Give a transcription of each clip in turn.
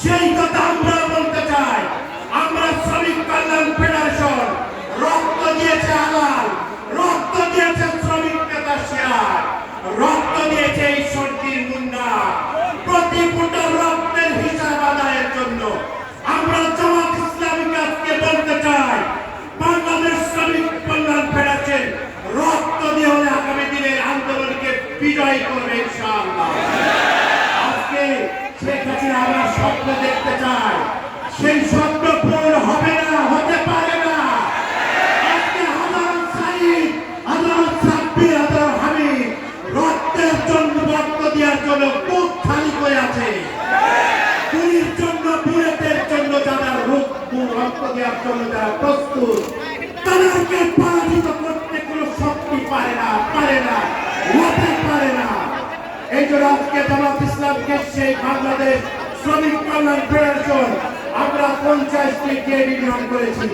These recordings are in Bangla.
সেই কথা আমরা বলতে চাই। আমরা শ্রমিক কল্যাণ ফেডারেশন রক্ত দিয়েছে আলাল, রক্ত দিয়েছে শ্রমিক নেতা শিয়ার, রক্ত দিয়েছে ঈশ্বরদীর মুন্না। প্রতি ফোঁটা রক্তের হিসাব আদায়ের জন্য আমরা জামাত ইসলামীকে আজকে বলতে চাই, বাংলাদেশ শ্রমিক কল্যাণ ফেডারেশন রক্ত দিয়ে হলে আগামী দিনের আন্দোলনকে বিজয়ী করবে ইনশাআল্লাহ। আজকে শেখ হাসিনা আমরা স্বপ্ন দেখতে চাই, সেই স্বপ্ন পূরণ হবে না, হতে পারে না। আজকে হাজার সাইদ, হাজার সাব্বির, হাজার হামিদ রক্তের জন্য, রক্ত দেওয়ার জন্য বুক খালি করে আছে। গুলির জন্য, বুলেটের জন্য যারা রক্ত দেওয়ার জন্য যারা প্রস্তুত, তাদেরকে পরাজিত করতে কোনো শক্তি পারে না, পারে না, হতে পারে না। এই জন্য আজকে জামাত ইসলামকে সেই বাংলাদেশ শ্রমিক কল্যাণ ফেডারেশন আমরা 50টি কেডি গ্রহণ করেছি।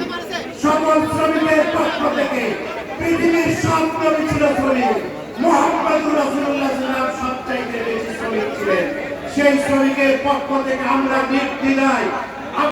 সকল শ্রমিকের পক্ষ থেকে পৃথিবীর সব নবী ছিল শ্রমিক, মুহাম্মদুর রাসূলুল্লাহ সাল্লাল্লাহু আলাইহি ওয়াসাল্লাম সবচাইতে বেশি শ্রমিক ছিলেন। সেই শ্রমিকের পক্ষ থেকে আমরা নির্দ্বিধায়